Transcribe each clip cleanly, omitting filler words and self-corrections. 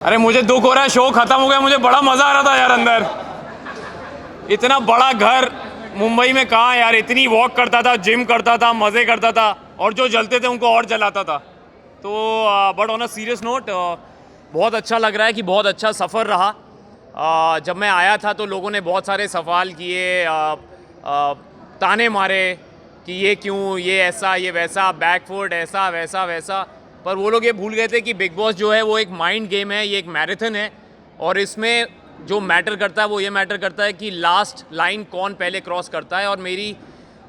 अरे मुझे दुख हो रहा है, शो खत्म हो गया। मुझे बड़ा मजा आ रहा था यार अंदर। इतना बड़ा घर मुंबई में कहाँ यार। इतनी वॉक करता था, जिम करता था, मज़े करता था, और जो जलते थे उनको और जलाता था। तो but on a serious note बहुत अच्छा लग रहा है कि बहुत अच्छा सफ़र रहा। जब मैं आया था तो लोगों ने बहुत सारे सवाल किए, ताने मारे कि ये क्यों, ये ऐसा, ये वैसा, बैकफुट ऐसा वैसा वैसा। पर वो लोग ये भूल गए थे कि बिग बॉस जो है वो एक माइंड गेम है, ये एक मैराथन है। और इसमें जो मैटर करता है वो ये मैटर करता है कि लास्ट लाइन कौन पहले क्रॉस करता है। और मेरी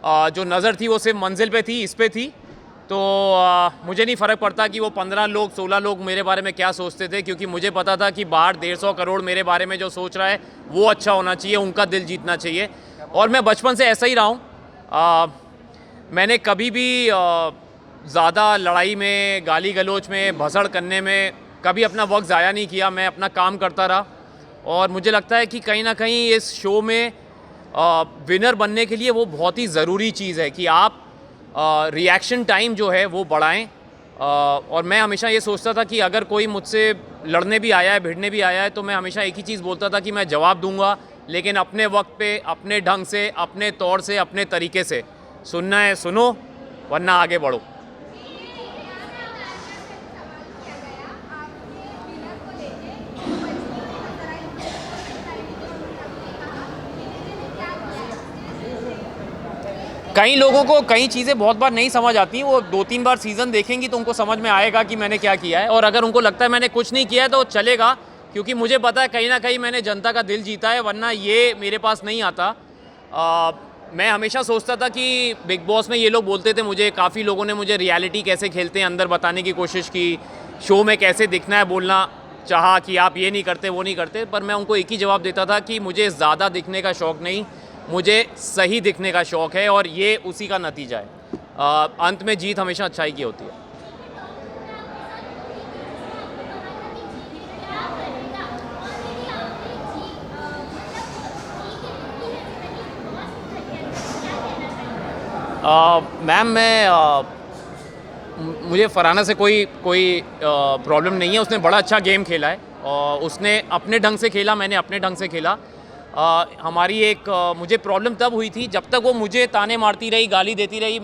जो नज़र थी वो सिर्फ मंजिल पे थी, इस पे थी। तो मुझे नहीं फ़र्क पड़ता कि वो 15 लोग 16 लोग मेरे बारे में क्या सोचते थे, क्योंकि मुझे पता था कि बाहर 150 करोड़ मेरे बारे में जो सोच रहा है वो अच्छा होना चाहिए, उनका दिल जीतना चाहिए। और मैं बचपन से ऐसा ही रहा हूँ। मैंने कभी भी ज़्यादा लड़ाई में, गाली गलौज में, भसड़ करने में कभी अपना वक्त ज़ाया नहीं किया। मैं अपना काम करता रहा। और मुझे लगता है कि कहीं ना कहीं इस शो में विनर बनने के लिए वो बहुत ही ज़रूरी चीज़ है कि आप रिएक्शन टाइम जो है वो बढ़ाएं। और मैं हमेशा ये सोचता था कि अगर कोई मुझसे लड़ने भी आया है, भिड़ने भी आया है, तो मैं हमेशा एक ही चीज़ बोलता था कि मैं जवाब दूंगा, लेकिन अपने वक्त पे, अपने ढंग से, अपने तौर से, अपने तरीके से। सुनना है सुनो, वरना आगे बढ़ो। कई लोगों को कई चीज़ें बहुत बार नहीं समझ आती। वो 2-3 बार सीज़न देखेंगी तो उनको समझ में आएगा कि मैंने क्या किया है। और अगर उनको लगता है मैंने कुछ नहीं किया है तो चलेगा, क्योंकि मुझे पता है कहीं ना कहीं मैंने जनता का दिल जीता है, वरना ये मेरे पास नहीं आता। मैं हमेशा सोचता था कि बिग बॉस में ये लोग बोलते थे मुझे, काफ़ी लोगों ने मुझे रियलिटी कैसे खेलते हैं अंदर बताने की कोशिश की, शो में कैसे दिखना है बोलना चाहा कि आप ये नहीं करते, वो नहीं करते। पर मैं उनको एक ही जवाब देता था कि मुझे ज़्यादा दिखने का शौक़ नहीं, मुझे सही दिखने का शौक़ है, और ये उसी का नतीजा है। अंत में जीत हमेशा अच्छाई की होती है। मैम मुझे फरहाना से कोई प्रॉब्लम नहीं है। उसने बड़ा अच्छा गेम खेला है और उसने अपने ढंग से खेला, मैंने अपने ढंग से खेला। हमारी एक मुझे प्रॉब्लम तब हुई थी जब तक वो मुझे ताने मारती रही, गाली देती रही।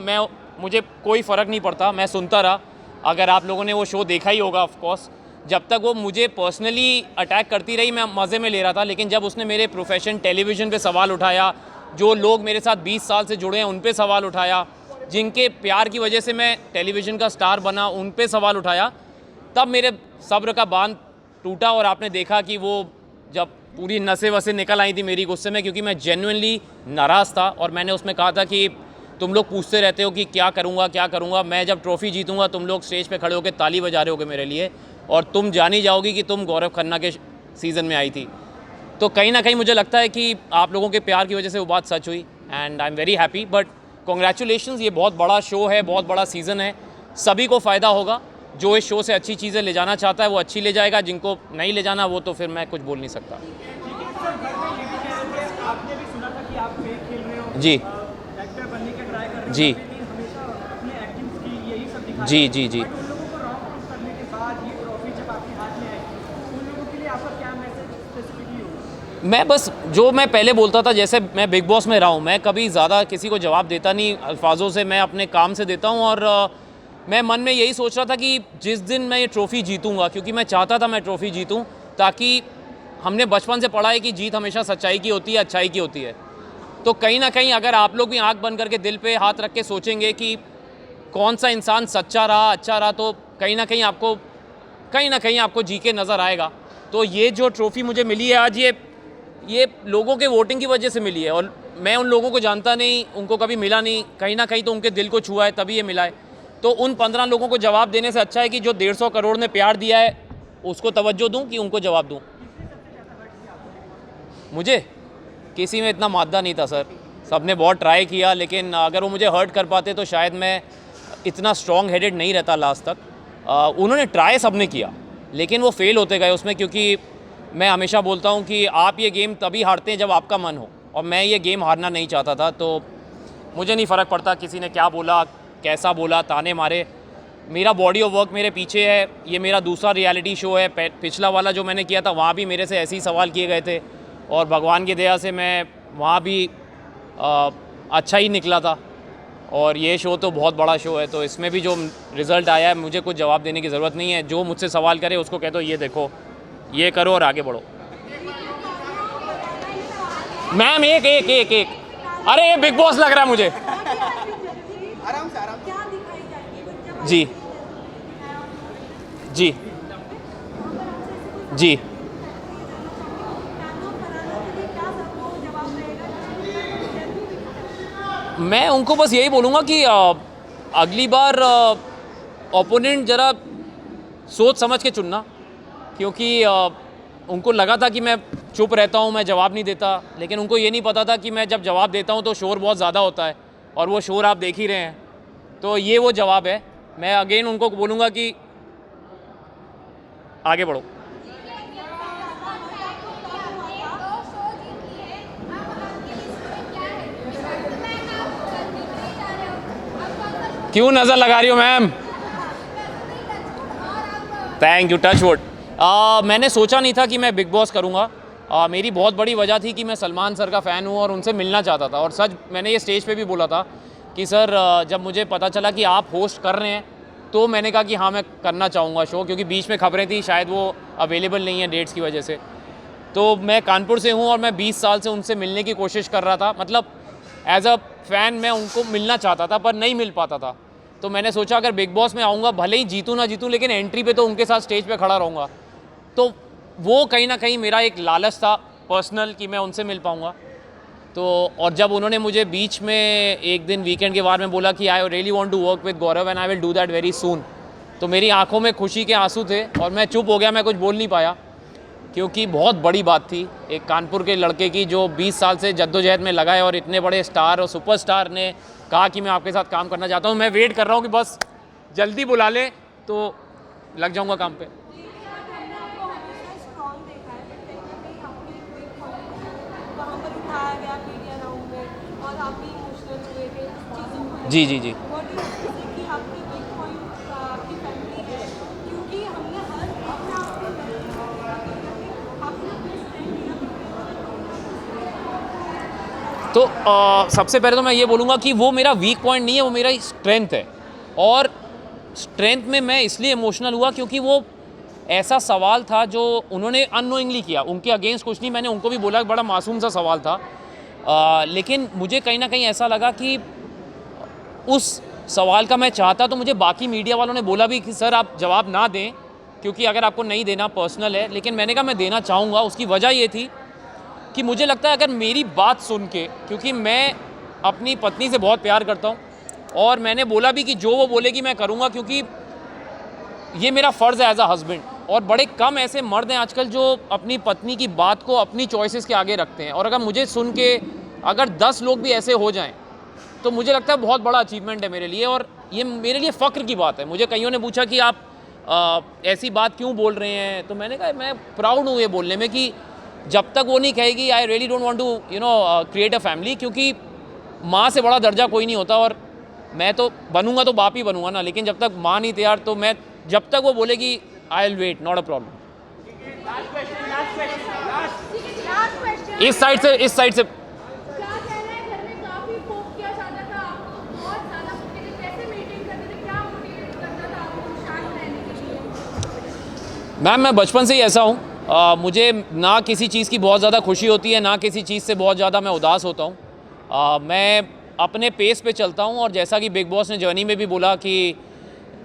मुझे कोई फ़र्क नहीं पड़ता, मैं सुनता रहा। अगर आप लोगों ने वो शो देखा ही होगा ऑफ कोर्स, जब तक वो मुझे पर्सनली अटैक करती रही मैं मज़े में ले रहा था। लेकिन जब उसने मेरे प्रोफेशन टेलीविज़न पे सवाल उठाया, जो लोग मेरे साथ 20 साल से जुड़े हैं उन पे सवाल उठाया, जिनके प्यार की वजह से मैं टेलीविज़न का स्टार बना उन पे सवाल उठाया, तब मेरे सब्र का बांध टूटा। और आपने देखा कि वो जब पूरी नसें वसें निकल आई थी मेरी गुस्से में, क्योंकि मैं जेन्युइनली नाराज़ था। और मैंने उसमें कहा था कि तुम लोग पूछते रहते हो कि क्या करूँगा क्या करूँगा, मैं जब ट्रॉफ़ी जीतूँगा तुम लोग स्टेज पे खड़े होकर ताली बजा रहे होगे मेरे लिए, और तुम जान ही जाओगी कि तुम गौरव खन्ना के सीज़न में आई थी। तो कहीं ना कहीं मुझे लगता है कि आप लोगों के प्यार की वजह से वो बात सच हुई, and I am very happy. But congratulations, ये बहुत बड़ा शो है, बहुत बड़ा सीज़न है, सभी को फ़ायदा होगा। जो इस शो से अच्छी चीज़ें ले जाना चाहता है वो अच्छी ले जाएगा, जिनको नहीं ले जाना वो तो फिर मैं कुछ बोल नहीं सकता। आपने भी सुना था कि आप फेक खेल रहे हो, जी एक्टर बनने के ट्राई कर रहे हो, जी लेकिन हमेशा अपने एक्टिंग स्किल यही सब दिखाते जी हैं। जी जी बट उन लोगों को रॉन्ग प्रूफ करने के बाद ये ट्रॉफी जब आपके हाथ में आई, उन लोगों के लिए आपका क्या मैसेज स्पेसिफिकली होगा? मैं बस जो मैं पहले बोलता था, जैसे मैं बिग बॉस में रहा हूँ, मैं कभी ज़्यादा किसी को जवाब देता नहीं अल्फाजों से, मैं अपने काम से देता हूँ। और मैं मन में यही सोच रहा था कि जिस दिन मैं ये ट्रॉफ़ी जीतूँगा, क्योंकि मैं चाहता था मैं ट्रॉफ़ी जीतूँ, ताकि हमने बचपन से पढ़ा है कि जीत हमेशा सच्चाई की होती है, अच्छाई की होती है। तो कहीं ना कहीं अगर आप लोग भी आंख बंद करके दिल पे हाथ रख के सोचेंगे कि कौन सा इंसान सच्चा रहा, अच्छा रहा, तो कहीं ना कहीं आपको जी के नज़र आएगा। तो ये जो ट्रॉफ़ी मुझे मिली है आज, ये लोगों के वोटिंग की वजह से मिली है। और मैं उन लोगों को जानता नहीं, उनको कभी मिला नहीं, कहीं ना कहीं तो उनके दिल को छुआ है तभी ये मिला है। तो उन 15 लोगों को जवाब देने से अच्छा है कि जो 150 करोड़ ने प्यार दिया है उसको तवज्जो दूं कि उनको जवाब दूं। मुझे किसी में इतना मादा नहीं था सर, सबने बहुत ट्राई किया, लेकिन अगर वो मुझे हर्ट कर पाते तो शायद मैं इतना स्ट्रॉन्ग हेडेड नहीं रहता लास्ट तक। उन्होंने ट्राई सबने किया, लेकिन वो फेल होते गए उसमें, क्योंकि मैं हमेशा बोलता हूँ कि आप ये गेम तभी हारते हैं जब आपका मन हो, और मैं ये गेम हारना नहीं चाहता था। तो मुझे नहीं फ़र्क पड़ता किसी ने क्या बोला, कैसा बोला, ताने मारे। मेरा बॉडी ऑफ वर्क मेरे पीछे है, ये मेरा दूसरा रियलिटी शो है। पिछला वाला जो मैंने किया था वहाँ भी मेरे से ऐसे ही सवाल किए गए थे और भगवान की दया से मैं वहाँ भी अच्छा ही निकला था। और ये शो तो बहुत बड़ा शो है, तो इसमें भी जो रिज़ल्ट आया है मुझे कुछ जवाब देने की ज़रूरत नहीं है। जो मुझसे सवाल करे उसको कह दो ये देखो, ये करो और आगे बढ़ो। मैम एक एक एक एक अरे ये बिग बॉस लग रहा है मुझे। आराम से जी जी जी मैं उनको बस यही बोलूँगा कि अगली बार ओपोनेंट ज़रा सोच समझ के चुनना, क्योंकि उनको लगा था कि मैं चुप रहता हूँ, मैं जवाब नहीं देता, लेकिन उनको ये नहीं पता था कि मैं जब जवाब देता हूँ तो शोर बहुत ज़्यादा होता है, और वो शोर आप देख ही रहे हैं। तो ये वो जवाब है। मैं अगेन उनको बोलूँगा कि आगे बढ़ो। क्यों नज़र लगा रही हो ma'am? Thank you, touch wood. मैंने सोचा नहीं था कि मैं बिग बॉस करूँगा। मेरी बहुत बड़ी वजह थी कि मैं सलमान सर का फ़ैन हूँ और उनसे मिलना चाहता था। और सच मैंने ये स्टेज पे भी बोला था कि सर जब मुझे पता चला कि आप होस्ट कर रहे हैं तो मैंने कहा कि हाँ मैं करना चाहूँगा शो, क्योंकि बीच में खबरें थी शायद वो अवेलेबल नहीं है डेट्स की वजह से। तो मैं कानपुर से हूँ और मैं 20 साल से उनसे मिलने की कोशिश कर रहा था, मतलब एज अ फ़ैन मैं उनको मिलना चाहता था पर नहीं मिल पाता था। तो मैंने सोचा अगर बिग बॉस में आऊँगा, भले ही जीतूँ ना जीतूँ, लेकिन एंट्री पे तो उनके साथ स्टेज पे खड़ा रहूँगा। तो वो कहीं ना कहीं मेरा एक लालच था पर्सनल कि मैं उनसे मिल पाऊँगा। तो और जब उन्होंने मुझे बीच में एक दिन वीकेंड के बारे में बोला कि I really want to work with Gaurav and I will do that very soon, तो मेरी आंखों में खुशी के आंसू थे और मैं चुप हो गया, मैं कुछ बोल नहीं पाया, क्योंकि बहुत बड़ी बात थी एक कानपुर के लड़के की जो 20 साल से जद्दोजहद में लगा है और इतने बड़े स्टार और सुपरस्टार ने कहा कि मैं आपके साथ काम करना चाहता हूँ। मैं वेट कर रहा हूँ कि बस जल्दी बुला ले तो लग जाऊँगा काम पे। जी जी जी तो सबसे पहले तो मैं ये बोलूँगा कि वो मेरा वीक पॉइंट नहीं है, वो मेरा स्ट्रेंथ है। और स्ट्रेंथ में मैं इसलिए इमोशनल हुआ क्योंकि वो ऐसा सवाल था जो उन्होंने अननोइंगली किया, उनके अगेंस्ट कुछ नहीं, मैंने उनको भी बोला बड़ा मासूम सा सवाल था, लेकिन मुझे कहीं ना कहीं ऐसा लगा कि उस सवाल का मैं चाहता तो मुझे बाकी मीडिया वालों ने बोला भी कि सर आप जवाब ना दें, क्योंकि अगर आपको नहीं देना पर्सनल है, लेकिन मैंने कहा मैं देना चाहूँगा। उसकी वजह ये थी कि मुझे लगता है अगर मेरी बात सुन के, क्योंकि मैं अपनी पत्नी से बहुत प्यार करता हूँ और मैंने बोला भी कि जो वो बोलेगी मैं करूँगा, क्योंकि ये मेरा फ़र्ज़ है एज अ हस्बैंड। और बड़े कम ऐसे मर्द हैं आजकल जो अपनी पत्नी की बात को अपनी चॉइसेस के आगे रखते हैं, और अगर मुझे सुन के अगर 10 लोग भी ऐसे हो जाएं तो मुझे लगता है बहुत बड़ा अचीवमेंट है मेरे लिए, और ये मेरे लिए फ़ख्र की बात है। मुझे कईयों ने पूछा कि आप ऐसी बात क्यों बोल रहे हैं, तो मैंने कहा मैं प्राउड हूँ ये बोलने में कि जब तक वो नहीं कहेगी I really don't want to create a family, क्योंकि माँ से बड़ा दर्जा कोई नहीं होता। और मैं तो बनूंगा तो बाप ही बनूंगा ना, लेकिन जब तक माँ नहीं तैयार तो मैं, जब तक वो बोलेगी I will wait, not a problem. इस साइड से मैम मैं बचपन से ही ऐसा हूँ। मुझे ना किसी चीज़ की बहुत ज़्यादा खुशी होती है, ना किसी चीज़ से बहुत ज़्यादा मैं उदास होता हूँ। मैं अपने पेस पे चलता हूँ, और जैसा कि बिग बॉस ने जर्नी में भी बोला कि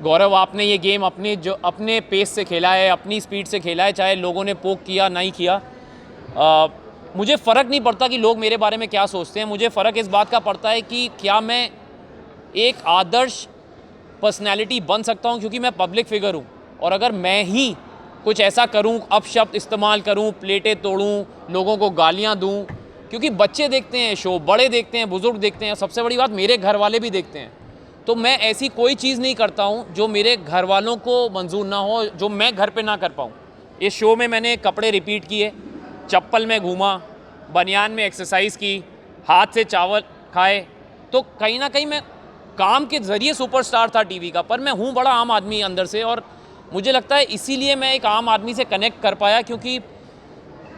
गौरव आपने ये गेम अपने पेस से खेला है, अपनी स्पीड से खेला है, चाहे लोगों ने पोक किया नहीं किया। मुझे फ़र्क नहीं पड़ता कि लोग मेरे बारे में क्या सोचते हैं, मुझे फ़र्क इस बात का पड़ता है कि क्या मैं एक आदर्श पर्सनैलिटी बन सकता हूँ, क्योंकि मैं पब्लिक फिगर हूँ। और अगर मैं ही कुछ ऐसा करूं, अपशब्द इस्तेमाल करूं, प्लेटें तोड़ूं, लोगों को गालियां दूं, क्योंकि बच्चे देखते हैं शो, बड़े देखते हैं, बुज़ुर्ग देखते हैं, सबसे बड़ी बात मेरे घर वाले भी देखते हैं। तो मैं ऐसी कोई चीज़ नहीं करता हूं जो मेरे घर वालों को मंजूर ना हो, जो मैं घर पे ना कर पाऊं। इस शो में मैंने कपड़े रिपीट किए, चप्पल में घूमा, बनियान में एक्सरसाइज की, हाथ से चावल खाए, तो कहीं ना कहीं मैं काम के ज़रिए सुपरस्टार था टीवी का, पर मैं हूँ बड़ा आम आदमी अंदर से, और मुझे लगता है इसीलिए मैं एक आम आदमी से कनेक्ट कर पाया, क्योंकि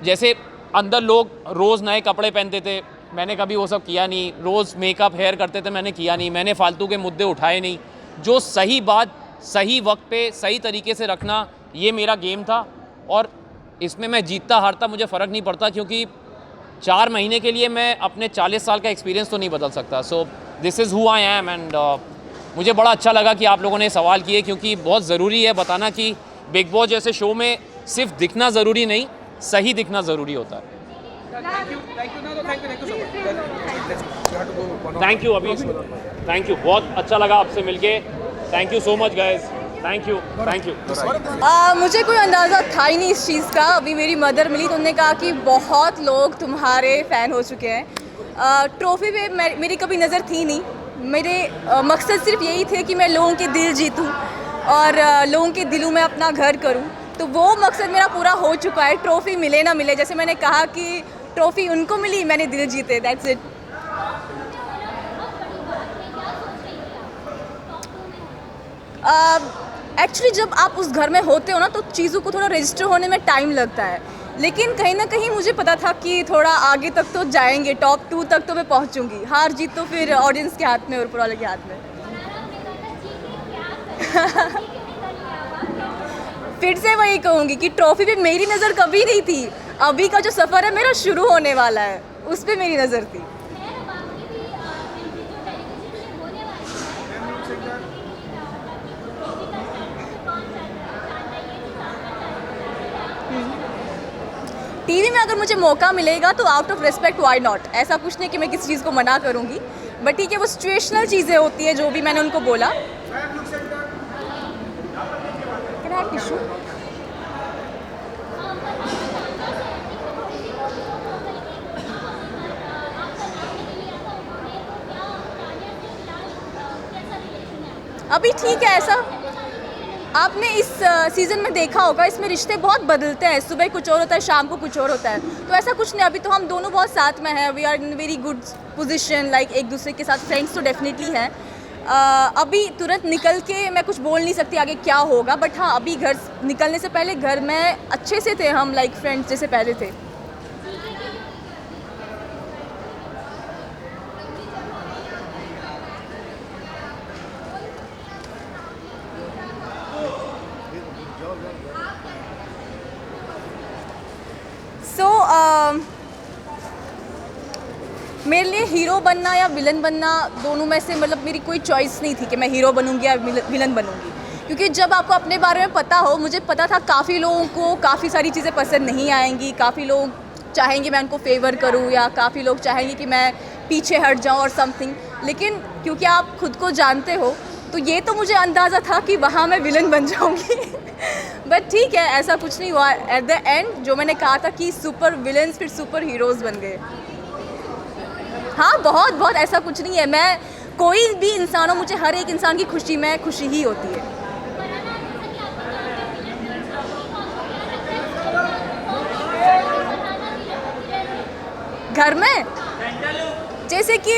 जैसे अंदर लोग रोज़ नए कपड़े पहनते थे, मैंने कभी वो सब किया नहीं। रोज़ मेकअप हेयर करते थे, मैंने किया नहीं। मैंने फालतू के मुद्दे उठाए नहीं। जो सही बात सही वक्त पे सही तरीके से रखना, ये मेरा गेम था, और इसमें मैं जीतता हारता मुझे फ़र्क नहीं पड़ता, क्योंकि 4 महीने के लिए मैं अपने 40 साल का एक्सपीरियंस तो नहीं बदल सकता। So this is who I am, and मुझे बड़ा अच्छा लगा कि आप लोगों ने सवाल किए, क्योंकि बहुत ज़रूरी है बताना कि बिग बॉस जैसे शो में सिर्फ दिखना ज़रूरी नहीं, सही दिखना ज़रूरी होता है। थैंक यू अभी, थैंक यू, बहुत अच्छा लगा आपसे मिलके। Thank you so much guys, thank you, thank you. मुझे कोई अंदाज़ा था ही नहीं इस चीज़ का। अभी मेरी मदर मिली तो उन्होंने कहा कि बहुत लोग तुम्हारे फ़ैन हो चुके हैं। ट्रॉफ़ी पे मेरी कभी नज़र थी नहीं। मेरे मकसद सिर्फ यही थे कि मैं लोगों के दिल जीतूं और लोगों के दिलों में अपना घर करूं, तो वो मकसद मेरा पूरा हो चुका है। ट्रॉफ़ी मिले ना मिले, जैसे मैंने कहा कि ट्रॉफ़ी उनको मिली, मैंने दिल जीते, दैट्स इट। एक्चुअली जब आप उस घर में होते हो ना, तो चीज़ों को थोड़ा रजिस्टर होने में टाइम लगता है, लेकिन कहीं ना कहीं मुझे पता था कि थोड़ा आगे तक तो जाएंगे, टॉप 2 तक तो मैं पहुंचूंगी। हार जीत तो फिर ऑडियंस के हाथ में और ऊपर वाले के हाथ में। फिर से वही कहूँगी कि ट्रॉफ़ी पे मेरी नज़र कभी नहीं थी। अभी का जो सफ़र है मेरा शुरू होने वाला है, उस पर मेरी नज़र थी। टीवी में अगर मुझे मौका मिलेगा तो out of respect why not, ऐसा कुछ नहीं कि मैं किसी चीज़ को मना करूँगी, बट ठीक है वो सिचुएशनल चीज़ें होती है, जो भी मैंने उनको बोला। Can I have tissue? अभी ठीक है। ऐसा आपने इस सीज़न में देखा होगा, इसमें रिश्ते बहुत बदलते हैं। सुबह कुछ और होता है, शाम को कुछ और होता है, तो ऐसा कुछ नहीं। अभी तो हम दोनों बहुत साथ में हैं, we are in very good position, like एक दूसरे के साथ फ्रेंड्स तो डेफिनेटली हैं। अभी तुरंत निकल के मैं कुछ बोल नहीं सकती आगे क्या होगा, बट हाँ अभी घर निकलने से पहले घर में अच्छे से थे हम, लाइक फ्रेंड्स जैसे पहले थे। मेरे लिए हीरो बनना या विलन बनना, दोनों में से मतलब मेरी कोई चॉइस नहीं थी कि मैं हीरो बनूंगी या विलन बनूंगी, क्योंकि जब आपको अपने बारे में पता हो, मुझे पता था काफ़ी लोगों को काफ़ी सारी चीज़ें पसंद नहीं आएंगी, काफ़ी लोग चाहेंगे मैं उनको फेवर करूं, या काफ़ी लोग चाहेंगे कि मैं पीछे हट जाऊं और समथिंग, लेकिन क्योंकि आप खुद को जानते हो, तो ये तो मुझे अंदाज़ा था कि वहाँ मैं विलन बन जाऊँगी। बट ठीक है, ऐसा कुछ नहीं हुआ। एट द एंड जो मैंने कहा था कि सुपर विलन्स फिर सुपर हीरोज़ बन गए। हाँ बहुत बहुत, ऐसा कुछ नहीं है। मैं कोई भी इंसान हो, मुझे हर एक इंसान की खुशी में खुशी ही होती है। घर में जैसे कि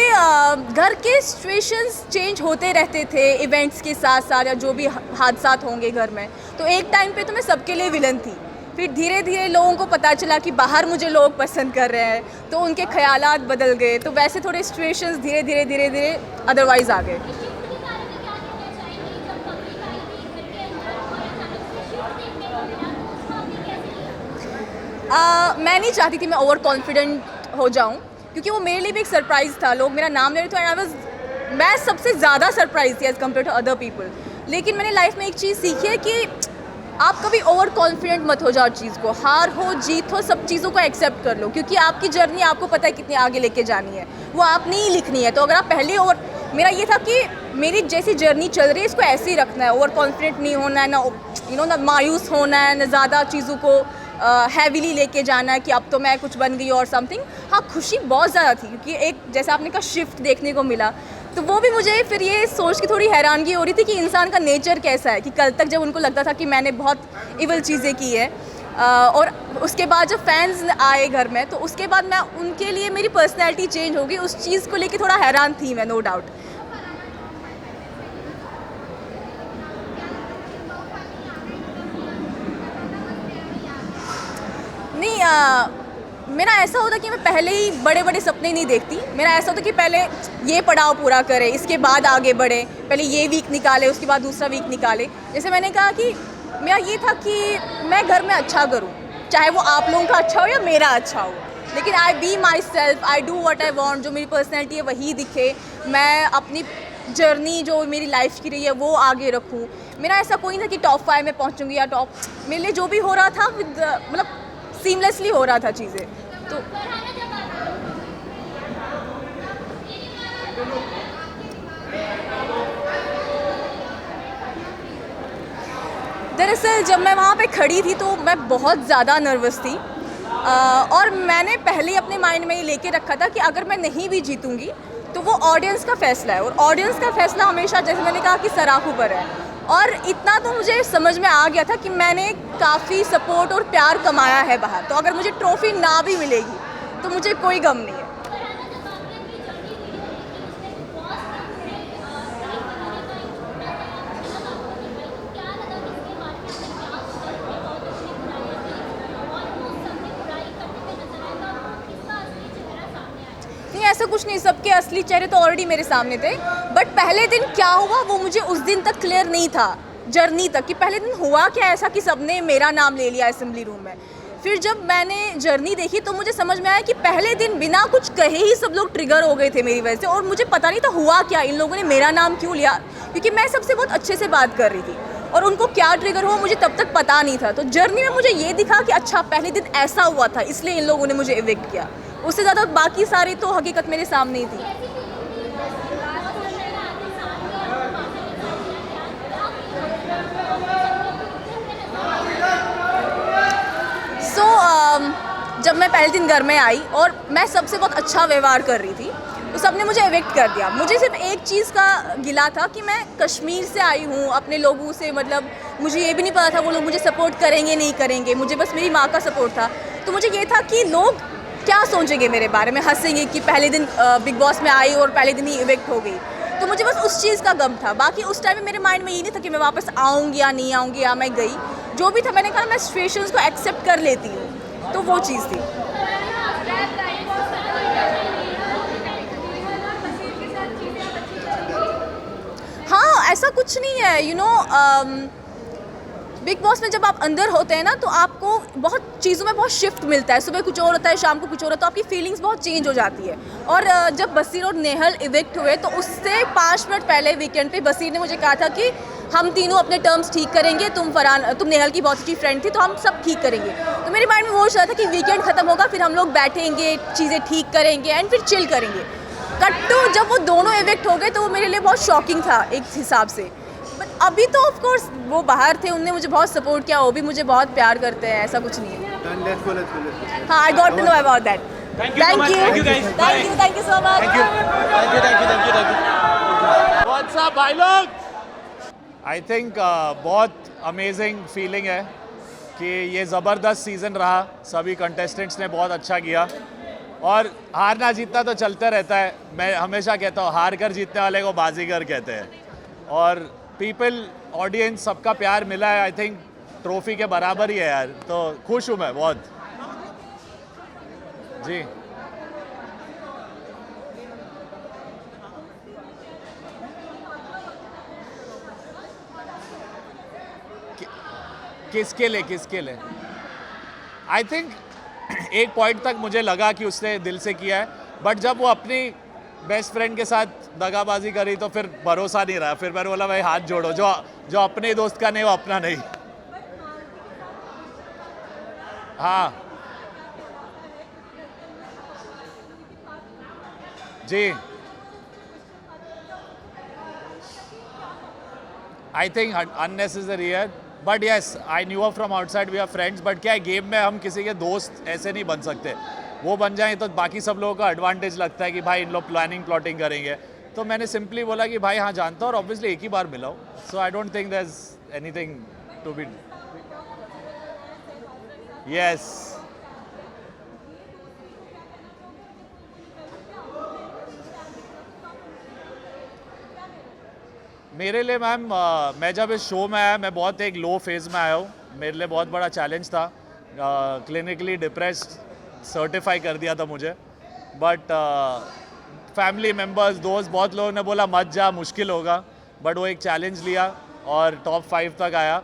घर के सिचुएशंस चेंज होते रहते थे इवेंट्स के साथ साथ, या जो भी हादसात होंगे घर में, तो एक टाइम पे तो मैं सबके लिए विलन थी। फिर धीरे धीरे लोगों को पता चला कि बाहर मुझे लोग पसंद कर रहे हैं, तो उनके ख्यालात बदल गए, तो वैसे थोड़े सिचुएशंस धीरे धीरे अदरवाइज आ गए। मैं नहीं चाहती थी मैं ओवर कॉन्फिडेंट हो जाऊं, क्योंकि वो मेरे लिए भी एक सरप्राइज़ था। लोग मेरा नाम ले रहे थे, मैं सबसे ज़्यादा सरप्राइज थी as compared to other people. लेकिन मैंने लाइफ में एक चीज़ सीखी है कि आप कभी ओवर कॉन्फिडेंट मत हो जाओ चीज़ को। हार हो जीत हो, सब चीज़ों को एक्सेप्ट कर लो, क्योंकि आपकी जर्नी आपको पता है कितनी आगे लेके जानी है, वो आपने ही लिखनी है। तो अगर आप पहले मेरा ये था कि मेरी जैसी जर्नी चल रही है इसको ऐसे ही रखना है, ओवर कॉन्फिडेंट नहीं होना है, ना ना मायूस होना है, ना ज़्यादा चीज़ों को हैवीली लेके जाना है कि अब तो मैं कुछ बन गई और समथिंग। हाँ खुशी बहुत ज़्यादा थी, क्योंकि एक जैसा आपने कहा शिफ्ट देखने को मिला, तो वो भी मुझे फिर ये सोच के थोड़ी हैरानगी हो रही थी कि इंसान का नेचर कैसा है। कि कल तक जब उनको लगता था कि मैंने बहुत इवल चीज़ें की है, और उसके बाद जब फैंस आए घर में, तो उसके बाद मैं उनके लिए मेरी पर्सनैलिटी चेंज हो गई। उस चीज़ को लेके थोड़ा हैरान थी मैं, नो डाउट। नहीं मेरा ऐसा होता कि मैं पहले ही बड़े बड़े सपने नहीं देखती। मेरा ऐसा होता कि पहले ये पड़ाव पूरा करें, इसके बाद आगे बढ़े, पहले ये वीक निकाले, उसके बाद दूसरा वीक निकाले। जैसे मैंने कहा कि मेरा ये था कि मैं घर में अच्छा करूं, चाहे वो आप लोगों का अच्छा हो या मेरा अच्छा हो, लेकिन I be myself, I do what I want. जो मेरी पर्सनैलिटी है वही दिखे, मैं अपनी जर्नी जो मेरी लाइफ की रही है वो आगे रखूं। मेरा ऐसा कोई ना कि टॉप 5 में पहुंचूंगी या टॉप, मेरे लिए जो भी हो रहा था मतलब सीमलेसली हो रहा था चीज़ें। तो दरअसल जब मैं वहाँ पे खड़ी थी तो मैं बहुत ज़्यादा नर्वस थी और मैंने पहले ही अपने माइंड में ये लेके रखा था कि अगर मैं नहीं भी जीतूंगी तो वो ऑडियंस का फैसला है, और ऑडियंस का फैसला हमेशा, जैसे मैंने कहा, कि सराखों पर है। और इतना तो मुझे समझ में आ गया था कि मैंने काफ़ी सपोर्ट और प्यार कमाया है बाहर, तो अगर मुझे ट्रॉफी ना भी मिलेगी तो मुझे कोई गम नहीं है। नहीं, ऐसा कुछ नहीं, सबके असली चेहरे तो ऑलरेडी मेरे सामने थे, बट पहले दिन क्या हुआ वो मुझे उस दिन तक क्लियर नहीं था, जर्नी तक, कि पहले दिन हुआ क्या ऐसा कि सबने मेरा नाम ले लिया असेंबली रूम में। फिर जब मैंने जर्नी देखी तो मुझे समझ में आया कि पहले दिन बिना कुछ कहे ही सब लोग ट्रिगर हो गए थे मेरी वजह से, और मुझे पता नहीं था हुआ क्या, इन लोगों ने मेरा नाम क्यों लिया, क्योंकि मैं सबसे बहुत अच्छे से बात कर रही थी और उनको क्या ट्रिगर हुआ मुझे तब तक पता नहीं था। तो जर्नी में मुझे ये दिखा कि अच्छा पहले दिन ऐसा हुआ था, इसलिए इन लोगों ने मुझे इविक्ट किया। उससे ज़्यादा बाकी सारी तो हकीकत मेरे सामने ही थी। जब मैं पहले दिन घर में आई और मैं सबसे बहुत अच्छा व्यवहार कर रही थी तो सबने मुझे इविक्ट कर दिया। मुझे सिर्फ एक चीज़ का गिला था कि मैं कश्मीर से आई हूँ, अपने लोगों से, मतलब मुझे ये भी नहीं पता था वो लोग मुझे सपोर्ट करेंगे नहीं करेंगे, मुझे बस मेरी माँ का सपोर्ट था। तो मुझे ये था कि लोग क्या सोचेंगे मेरे बारे में, हंसेंगे कि पहले दिन बिग बॉस में आई और पहले दिन ही इविक्ट हो गई। तो मुझे बस उस चीज़ का गम था। बाकी उस टाइम में मेरे माइंड में ये नहीं था कि मैं वापस आऊँगी या नहीं आऊँगी या मैं गई। जो भी था मैंने कहा मैं सिचुएशंस को एक्सेप्ट कर लेती हूँ, तो वो चीज़ थी। हाँ, ऐसा कुछ नहीं है, यू नो, बिग बॉस में जब आप अंदर होते हैं ना तो आपको बहुत चीज़ों में बहुत शिफ्ट मिलता है। सुबह कुछ और होता है, शाम को कुछ और होता है, तो आपकी फीलिंग्स बहुत चेंज हो जाती है। और जब बसीर और नेहल इविक्ट हुए तो उससे 5 मिनट पहले वीकेंड पे बसीर ने मुझे कहा था कि हम तीनों अपने टर्म्स ठीक करेंगे, तुम नेहल की बहुत अच्छी फ्रेंड थी तो हम सब ठीक करेंगे। तो मेरे माइंड में वो चल रहा था कि वीकेंड ख़त्म होगा, फिर हम लोग बैठेंगे, चीज़ें ठीक करेंगे एंड फिर चिल करेंगे। कट्टू जब वो दोनों इविक्ट हो गए तो वो मेरे लिए बहुत शॉकिंग था एक हिसाब से। बट अभी तो ऑफ कोर्स वो बाहर थे, उनने मुझे बहुत सपोर्ट किया, वो भी मुझे बहुत प्यार करते हैं, ऐसा कुछ नहीं है। हाँ, I got to know about that. Thank you so much. What's up भाई लोग। आई थिंक बहुत अमेजिंग फीलिंग है कि ये ज़बरदस्त सीज़न रहा, सभी कंटेस्टेंट्स ने बहुत अच्छा किया और हारना जीतना तो चलता रहता है। मैं हमेशा कहता हूँ हार कर जीतने वाले को बाजीगर कहते हैं, और पीपल, ऑडियंस, सबका प्यार मिला है। आई थिंक ट्रॉफी के बराबर ही है यार, तो खुश हूँ मैं बहुत जी। किसके लिए आई थिंक एक पॉइंट तक मुझे लगा कि उसने दिल से किया है, बट जब वो अपनी बेस्ट फ्रेंड के साथ दगाबाजी करी तो फिर भरोसा नहीं रहा। फिर मैंने बोला भाई हाथ जोड़ो, जो अपने दोस्त का नहीं वो अपना नहीं। हाँ जी, आई थिंक अननेसेसरी है, but yes I knew a from outside, we are friends. But क्या है, गेम में हम किसी के दोस्त ऐसे नहीं बन सकते। वो बन जाए तो बाकी सब लोगों का एडवांटेज लगता है कि भाई इन लोग प्लॉटिंग करेंगे। तो मैंने सिंपली बोला कि भाई हाँ जानता हूँ, और ऑब्वियसली एक ही बार मिला हूँ, so I don't think there is anything to be. Yes, मेरे लिए मैम, मैं जब इस शो में आया मैं बहुत एक लो फेज़ में आया हूँ। मेरे लिए बहुत बड़ा चैलेंज था, क्लिनिकली डिप्रेस्ड सर्टिफाई कर दिया था मुझे, बट फैमिली मेम्बर्स, दोस्त, बहुत लोगों ने बोला मत जा, मुश्किल होगा, बट वो एक चैलेंज लिया और टॉप 5 तक आया।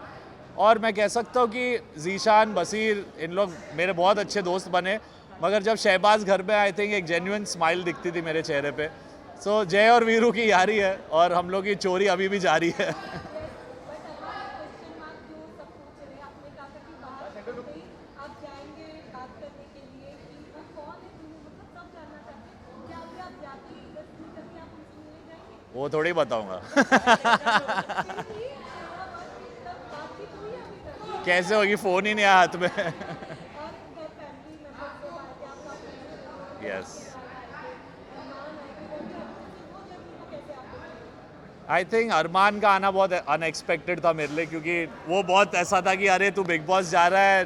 और मैं कह सकता हूँ कि जीशान, बसीर, इन लोग मेरे बहुत अच्छे दोस्त बने, मगर जब शहबाज घर पे आई थिंक एक जेन्युइन स्माइल दिखती थी मेरे चेहरे पे। सो जय और वीरू की यारी है और हम लोग की चोरी अभी भी जारी है। वो थोड़ी बताऊंगा। कैसे होगी, फोन ही नहीं आया हाथ में। यस, आई थिंक अरमान का आना बहुत अनएक्सपेक्टेड था मेरे लिए, क्योंकि वो बहुत ऐसा था कि अरे तू बिग बॉस जा रहा है,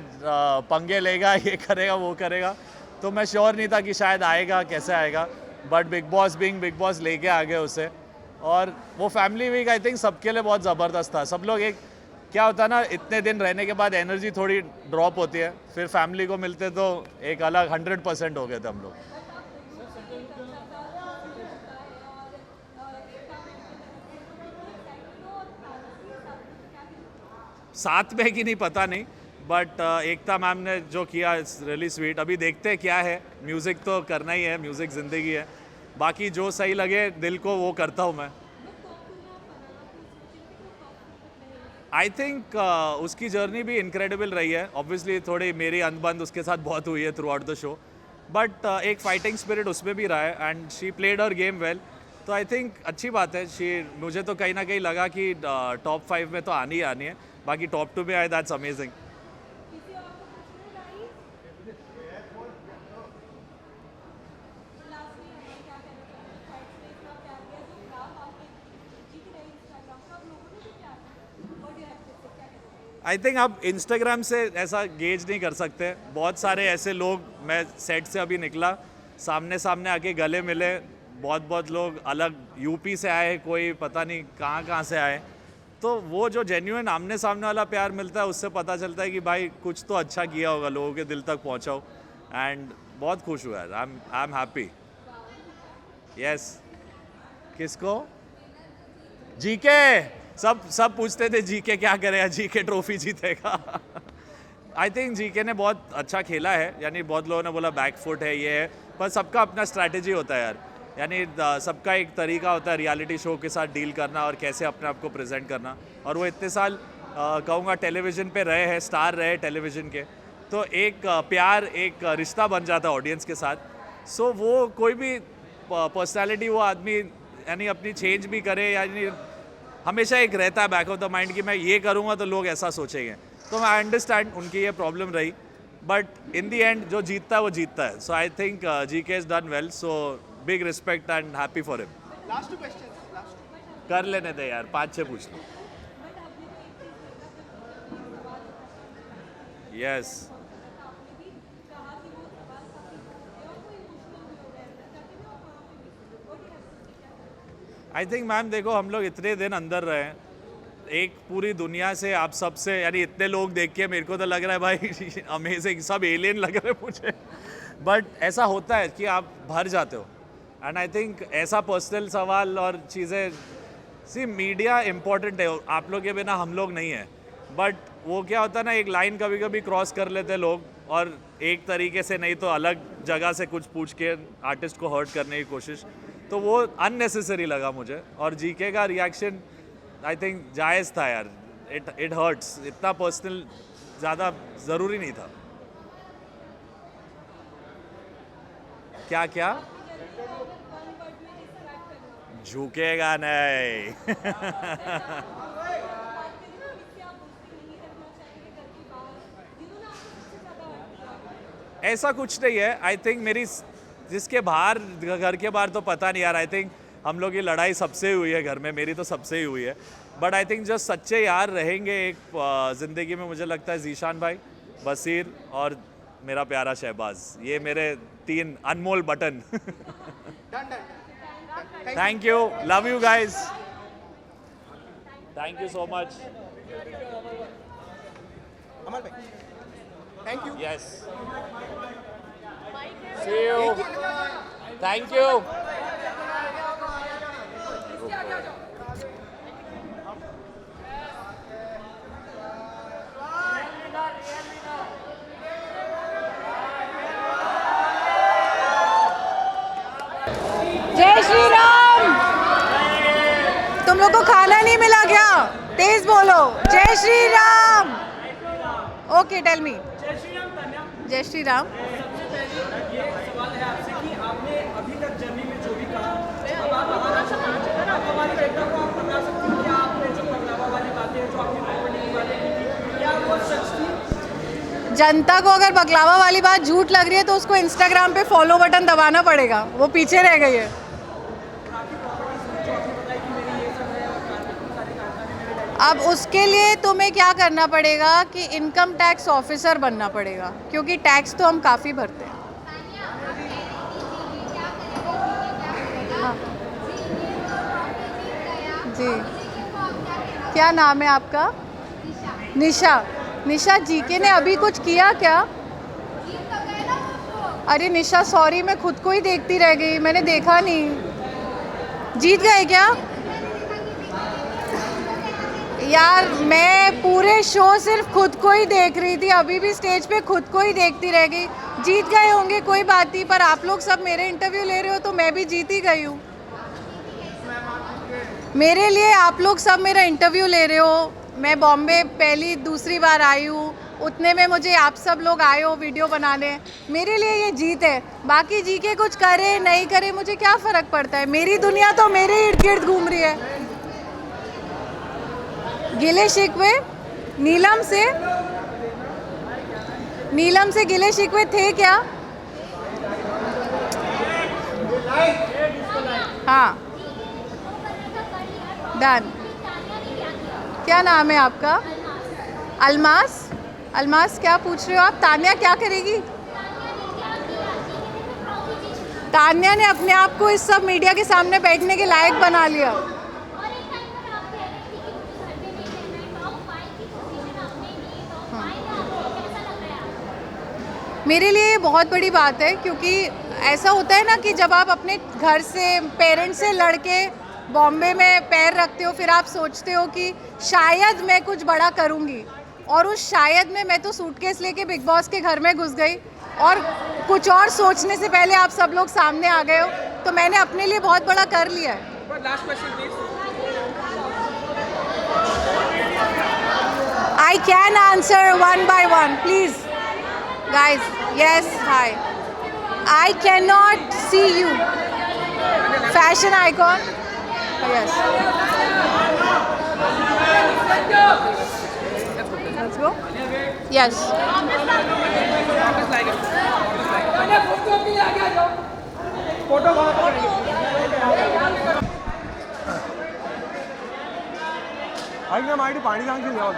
पंगे लेगा, ये करेगा वो करेगा, तो मैं श्योर नहीं था कि शायद आएगा, कैसे आएगा, बट बिग बॉस बिंग बिग बॉस लेके आ गए उसे। और वो फैमिली वीक आई थिंक सबके लिए बहुत ज़बरदस्त था। सब लोग एक, क्या होता है ना, इतने दिन रहने के बाद एनर्जी थोड़ी ड्रॉप होती है, फिर फैमिली को मिलते तो एक अलग 100% हो गए थे हम लोग। साथ में कि नहीं पता नहीं, बट एकता मैम ने जो किया इट्स रियली स्वीट। अभी देखते हैं क्या है, म्यूज़िक तो करना ही है, म्यूज़िक ज़िंदगी है, बाकी जो सही लगे दिल को वो करता हूँ मैं। आई थिंक उसकी जर्नी भी इनक्रेडिबल रही है। ऑब्वियसली थोड़ी मेरी अनबन उसके साथ बहुत हुई है through out the show, but एक फाइटिंग स्पिरिट उसमें भी रहा है and she played her game well. तो आई थिंक अच्छी बात है। मुझे तो कहीं ना कहीं लगा कि टॉप 5 में तो आनी ही आनी है, बाकी टॉप 2 में आए, दैट्स अमेजिंग। आई थिंक आप इंस्टाग्राम से ऐसा गेज नहीं कर सकते। बहुत सारे ऐसे लोग, मैं सेट से अभी निकला, सामने सामने आके गले मिले, बहुत लोग अलग यूपी से आए, कोई पता नहीं कहाँ से आए, तो वो जो जेन्युइन आमने सामने वाला प्यार मिलता है उससे पता चलता है कि भाई कुछ तो अच्छा किया होगा, लोगों के दिल तक पहुँचा हो, एंड बहुत खुश हुआ है। आई एम हैप्पी। यस, किसको? जीके, सब पूछते थे जीके क्या करेगा, जीके ट्रॉफी जीतेगा। आई थिंक जीके ने बहुत अच्छा खेला है, यानी बहुत लोगों ने बोला बैकफुट है, ये है, पर सबका अपना स्ट्रैटेजी होता है यार, यानी सबका एक तरीका होता है रियलिटी शो के साथ डील करना और कैसे अपने आप को प्रेजेंट करना। और वो इतने साल कहूँगा टेलीविज़न पे रहे हैं, स्टार रहे टेलीविज़न के, तो एक प्यार, एक रिश्ता बन जाता है ऑडियंस के साथ। सो वो कोई भी पर्सनैलिटी वो आदमी यानी अपनी चेंज भी करे, यानी हमेशा एक रहता है बैक ऑफ द माइंड कि मैं ये करूँगा तो लोग ऐसा सोचेंगे। तो मैं अंडरस्टैंड उनकी ये प्रॉब्लम रही, बट इन दी एंड जो जीतता है वो जीतता है। So I think GK is done well, so big respect and happy for him. Last 2 question कर लेने दे यार, 5-6 पूछ लो। यस, आई थिंक मैम देखो, हम लोग इतने दिन अंदर रहे हैं, एक पूरी दुनिया से, आप सबसे, यानी इतने लोग देख के मेरे को तो लग रहा है भाई अमेजिंग, सब एलियन लग रहे हैं मुझे, बट ऐसा होता है कि आप भर जाते हो। एंड आई थिंक ऐसा पर्सनल सवाल और चीज़ें, सी मीडिया इम्पॉर्टेंट है, आप लोग के बिना हम लोग नहीं हैं, बट वो क्या होता है ना, एक लाइन कभी कभी क्रॉस कर लेते हैं लोग, और एक तरीके से नहीं तो अलग जगह से कुछ पूछ के आर्टिस्ट को हर्ट करने की कोशिश, तो वो अननेसेसरी लगा मुझे। और जीके का रिएक्शन आई थिंक जायज़ था यार, इट हर्ट्स, इतना पर्सनल ज़्यादा ज़रूरी नहीं था। क्या झुकेगा नहीं। ऐसा कुछ नहीं है। आई थिंक मेरी जिसके बाहर, घर के बाहर तो पता नहीं यार। आई थिंक हम लोग की लड़ाई सबसे हुई है घर में, मेरी तो सबसे ही हुई है, बट आई थिंक जो सच्चे यार रहेंगे एक ज़िंदगी में, मुझे लगता है जीशान भाई, बसीर और मेरा प्यारा शहबाज, ये मेरे 3 अनमोल button. Thank you, love you guys, thank you so much. Aman भाई thank you. Yes, see you, thank you. जय श्री राम। तुम लोग को खाना नहीं मिला क्या? तेज बोलो, जय Shri Ram. Okay, tell me. जय श्री राम। ये सवाल है आपसे कि आपने अभी तक जर्नी में जो भी कहा, अब आप बताना चाहते हैं, आप हमारी जनता को आप बता सकते हो कि आपने जो पगलावा वाली बातें, जो आपकी प्रॉपर्टी की बातें की थी, क्या वो सच थी? जनता को अगर बकलावा वाली बात झूठ लग रही है तो उसको इंस्टाग्राम पे फॉलो बटन दबाना पड़ेगा, वो पीछे रह गई है। अब उसके लिए तुम्हें क्या करना पड़ेगा कि इनकम टैक्स ऑफिसर बनना पड़ेगा, क्योंकि टैक्स तो हम काफ़ी भरते हैं। हाँ। जी, क्या नाम है आपका? निशा। निशा, जीके ने अभी कुछ किया क्या? अरे निशा सॉरी, मैं खुद को ही देखती रह गई, मैंने देखा नहीं। जीत गए क्या? यार मैं पूरे शो सिर्फ खुद को ही देख रही थी, अभी भी स्टेज पे खुद को ही देखती रह गई। जीत गए होंगे कोई बात नहीं, पर आप लोग सब मेरे इंटरव्यू ले रहे हो तो मैं भी जीत ही गई हूँ। मेरे लिए आप लोग सब मेरा इंटरव्यू ले रहे हो। मैं बॉम्बे पहली दूसरी बार आई हूँ, उतने में मुझे आप सब लोग आए हो वीडियो बनाने, मेरे लिए ये जीत है। बाकी जी के कुछ करे नहीं करे मुझे क्या फ़र्क पड़ता है, मेरी दुनिया तो मेरे इर्द गिर्द घूम रही है। गिले शिकवे नीलम से गिले शिकवे थे क्या? हाँ, डन। क्या नाम है आपका? अलमास। अलमास, क्या पूछ रहे हो आप? तान्या क्या करेगी? तान्या ने अपने आप को इस सब मीडिया के सामने बैठने के लायक बना लिया। मेरे लिए ये बहुत बड़ी बात है, क्योंकि ऐसा होता है ना कि जब आप अपने घर से पेरेंट्स से लड़के बॉम्बे में पैर रखते हो, फिर आप सोचते हो कि शायद मैं कुछ बड़ा करूँगी, और उस शायद में मैं तो सूटकेस लेके बिग बॉस के घर में घुस गई, और कुछ और सोचने से पहले आप सब लोग सामने आ गए हो, तो मैंने अपने लिए बहुत बड़ा कर लिया है। I can answer one by one, please. Guys, yes, hi. I cannot see you. Fashion icon? Yes. Let's go. Yes. ऐक ना, माझी पाणी सांगशील यावं.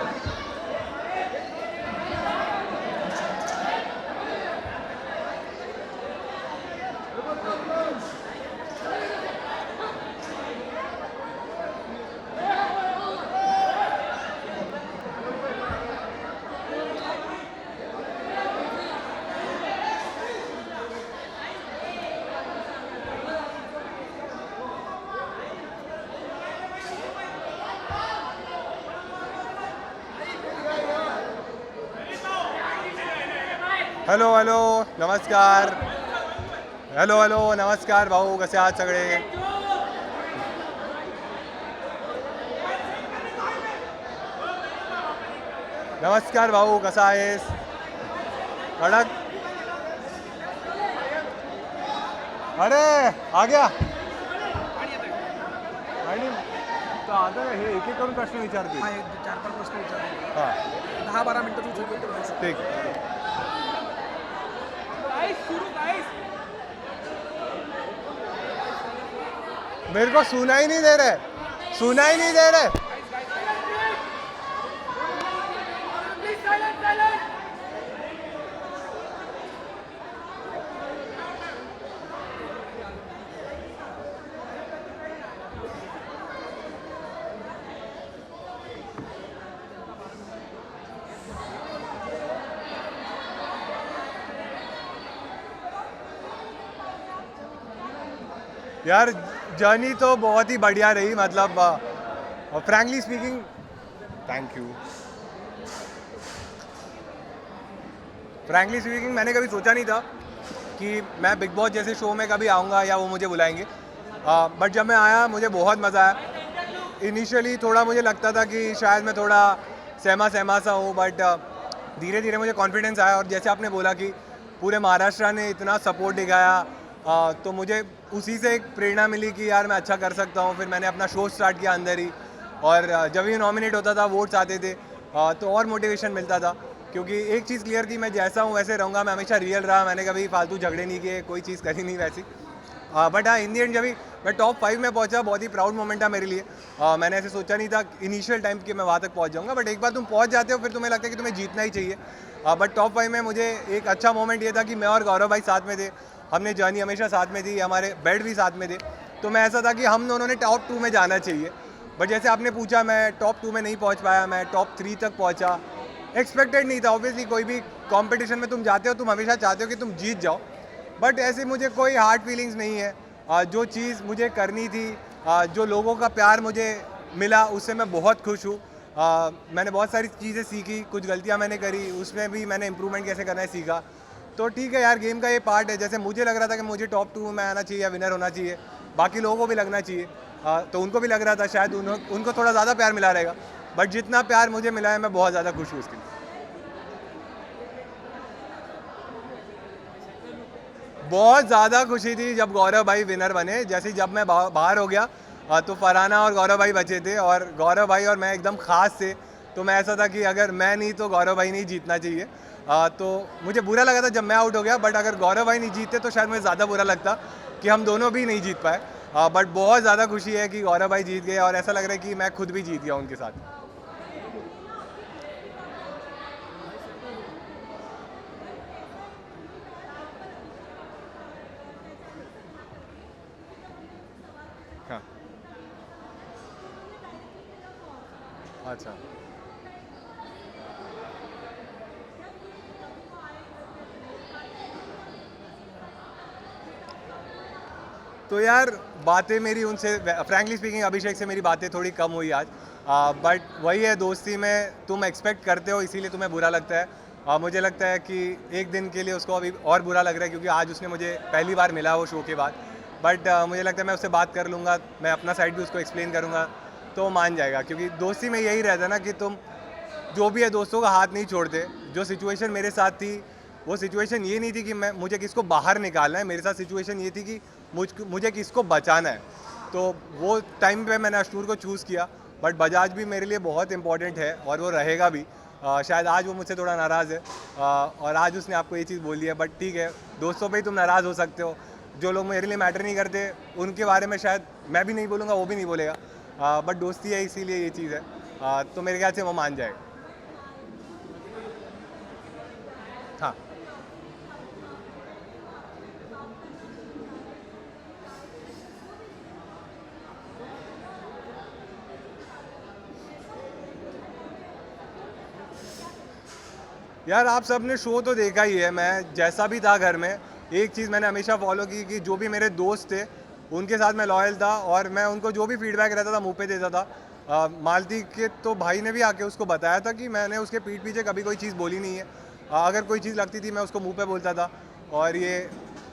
हॅलो हॅलो नमस्कार. हॅलो हॅलो नमस्कार भाऊ, कसे आहात सगळे? नमस्कार भाऊ, कसा आहेस? कडक. अरे आ गया. आणि तर आता हे एक एक करून प्रश्न विचारते. 4-5 प्रश्न विचारले, हां 10-12 मिनिटं तुझं बोलतो. ठीक. मेरे को सुनाई नहीं दे रहे, सुनाई नहीं दे रहे. यार जर्नी तो बहुत ही बढ़िया रही, मतलब frankly speaking, thank you. Frankly speaking मैंने कभी सोचा नहीं था कि मैं बिग बॉस जैसे शो में कभी आऊँगा या वो मुझे बुलाएंगे, बट जब मैं आया मुझे बहुत मज़ा आया। इनिशियली थोड़ा मुझे लगता था कि शायद मैं थोड़ा सहमा सा हूँ, बट धीरे धीरे मुझे कॉन्फिडेंस आया। और जैसे आपने बोला कि पूरे महाराष्ट्र ने इतना सपोर्ट दिखाया, तो मुझे उसी से एक प्रेरणा मिली कि यार मैं अच्छा कर सकता हूँ। फिर मैंने अपना शो स्टार्ट किया अंदर ही, और जब भी नॉमिनेट होता था, वोट्स आते थे, तो और मोटिवेशन मिलता था। क्योंकि एक चीज़ क्लियर थी, मैं जैसा हूँ वैसे रहूँगा, मैं हमेशा रियल रहा, मैंने कभी फालतू झगड़े नहीं किए, कोई चीज़ करी नहीं वैसी। बट हाँ, इन दी एंड जब भी मैं टॉप 5 में पहुंचा, बहुत ही प्राउड मोमेंट था मेरे लिए। मैंने ऐसे सोचा नहीं था इनिशियल टाइम कि मैं वहाँ तक पहुंच जाऊंगा, बट एक बार तुम पहुंच जाते हो फिर तुम्हें लगता है कि तुम्हें जीतना ही चाहिए। बट टॉप 5 में मुझे एक अच्छा मोमेंट ये था कि मैं और गौरव भाई साथ में थे, हमने जर्नी हमेशा साथ में थी, हमारे बेड भी साथ में थे। तो मैं ऐसा था कि हम दोनों ने टॉप 2 में जाना चाहिए। बट जैसे आपने पूछा, मैं टॉप 2 में नहीं पहुँच पाया, मैं टॉप 3 तक पहुँचा। एक्सपेक्टेड नहीं था, ऑब्वियसली कोई भी कॉम्पिटिशन में तुम जाते हो, तुम हमेशा चाहते हो कि तुम जीत जाओ, बट ऐसे मुझे कोई हार्ड फीलिंग्स नहीं है। जो चीज़ मुझे करनी थी, जो लोगों का प्यार मुझे मिला, उससे मैं बहुत खुश हूँ। मैंने बहुत सारी चीज़ें सीखी, कुछ गलतियाँ मैंने करी, उसमें भी मैंने इंप्रूवमेंट कैसे करना है सीखा। तो ठीक है यार, गेम का ये पार्ट है। जैसे मुझे लग रहा था कि मुझे टॉप 2 में आना चाहिए या विनर होना चाहिए, बाकी लोगों को भी लगना चाहिए, तो उनको भी लग रहा था शायद उनको थोड़ा ज़्यादा प्यार मिला रहेगा, बट जितना प्यार मुझे मिला है मैं बहुत ज़्यादा खुश हूँ उसके लिए। बहुत ज़्यादा खुशी थी जब गौरव भाई विनर बने। जैसे जब मैं बाहर हो गया, तो फरहाना और गौरव भाई बचे थे, और गौरव भाई और मैं एकदम ख़ास थे। तो मैं ऐसा था कि अगर मैं नहीं तो गौरव भाई नहीं जीतना चाहिए। तो मुझे बुरा लगा था जब मैं आउट हो गया, बट अगर गौरव भाई नहीं जीतते तो शायद मुझे ज़्यादा बुरा लगता कि हम दोनों भी नहीं जीत पाए। बट बहुत ज़्यादा खुशी है कि गौरव भाई जीत गए, और ऐसा लग रहा है कि मैं खुद भी जीत गया उनके साथ। हाँ, अच्छा। तो यार बातें मेरी उनसे, फ्रैंकली स्पीकिंग अभिषेक से मेरी बातें थोड़ी कम हुई आज, बट वही है, दोस्ती में तुम एक्सपेक्ट करते हो इसीलिए तुम्हें बुरा लगता है। मुझे लगता है कि एक दिन के लिए उसको अभी और बुरा लग रहा है, क्योंकि आज उसने मुझे पहली बार मिला वो शो के बाद। बट मुझे लगता है मैं उससे बात कर लूँगा, मैं अपना साइड भी उसको एक्सप्लेन करूँगा, तो वो मान जाएगा। क्योंकि दोस्ती में यही रहता है ना कि तुम जो भी है दोस्तों का हाथ नहीं छोड़ते। जो सिचुएशन मेरे साथ थी, वो सिचुएशन ये नहीं थी कि मुझे किसको बाहर निकालना है, मेरे साथ सिचुएशन ये थी कि मुझे किसको बचाना है। तो वो टाइम पे मैंने अशनूर को चूज़ किया, बट बजाज भी मेरे लिए बहुत इंपॉर्टेंट है और वो रहेगा भी। शायद आज वो मुझसे थोड़ा नाराज़ है, और आज उसने आपको ये चीज़ बोली है, बट ठीक है, दोस्तों पे ही तुम नाराज़ हो सकते हो। जो लोग मेरे लिए मैटर नहीं करते उनके बारे में शायद मैं भी नहीं बोलूँगा, वो भी नहीं बोलेगा, बट दोस्ती है इसीलिए ये चीज़ है। तो मेरे ख्याल से वो मान जाएगा। हाँ, यार आप सब ने शो तो देखा ही है। मैं जैसा भी था घर में, एक चीज़ मैंने हमेशा फॉलो की कि जो भी मेरे दोस्त थे उनके साथ मैं लॉयल था, और मैं उनको जो भी फीडबैक रहता था मुंह पे देता था। मालती के तो भाई ने भी आके उसको बताया था कि मैंने उसके पीठ पीछे कभी कोई चीज़ बोली नहीं है। अगर कोई चीज़ लगती थी मैं उसको मुंह पे बोलता था। और ये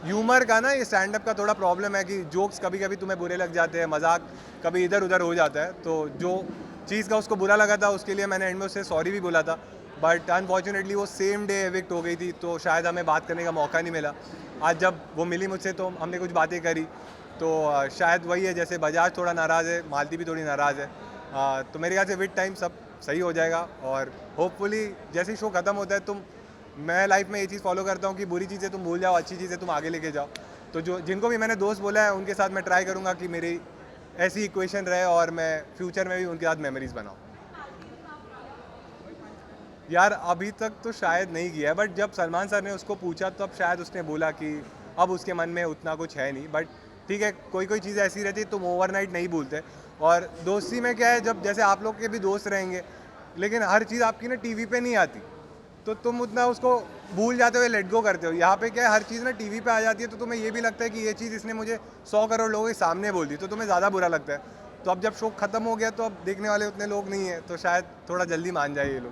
ह्यूमर का ना, ये स्टैंड अप का थोड़ा प्रॉब्लम है कि जोक्स कभी कभी तुम्हें बुरे लग जाते हैं, मजाक कभी इधर उधर हो जाता है। तो जो चीज़ का उसको बुरा लगा था उसके लिए मैंने एंड में उससे सॉरी भी बोला था, बट अनफॉर्चुनेटली वो सेम डे एविक्ट हो गई थी, तो शायद हमें बात करने का मौका नहीं मिला। आज जब वो मिली मुझसे तो हमने कुछ बातें करी, तो शायद वही है, जैसे बजाज थोड़ा नाराज़ है, मालती भी थोड़ी नाराज़ है। तो मेरे ख्याल से विद टाइम सब सही हो जाएगा, और होपफुली जैसे ही शो ख़त्म होता है मैं लाइफ में ये चीज़ फॉलो करता हूँ कि बुरी चीज़ें तुम भूल जाओ, अच्छी चीज़ें तुम आगे लेके जाओ। तो जिनको भी मैंने दोस्त बोला है उनके साथ मैं ट्राई करूँगा कि मेरी ऐसी इक्वेशन रहे और मैं फ्यूचर में भी उनके साथ मेमोरीज बनाऊँ। यार अभी तक तो शायद नहीं किया है, बट जब सलमान सर ने उसको पूछा तब शायद उसने बोला कि अब उसके मन में उतना कुछ है नहीं। बट ठीक है, कोई कोई चीज़ ऐसी रहती है तुम ओवरनाइट नहीं भूलते। और दोस्ती में क्या है, जब जैसे आप लोग के भी दोस्त रहेंगे, लेकिन हर चीज़ आपकी ना टीवी पे नहीं आती। तो तुम उतना उसको भूल जाते हो, लेट गो करते हो। यहाँ पे क्या है, हर चीज़ ना टीवी पे आ जाती है, तो तुम्हें ये भी लगता है कि ये चीज़ इसने मुझे 100 करोड़ लोगों के सामने बोल दी, तो तुम्हें ज़्यादा बुरा लगता है। तो अब जब शो ख़त्म हो गया तो अब देखने वाले उतने लोग नहीं हैं, तो शायद थोड़ा जल्दी मान जाए ये लोग।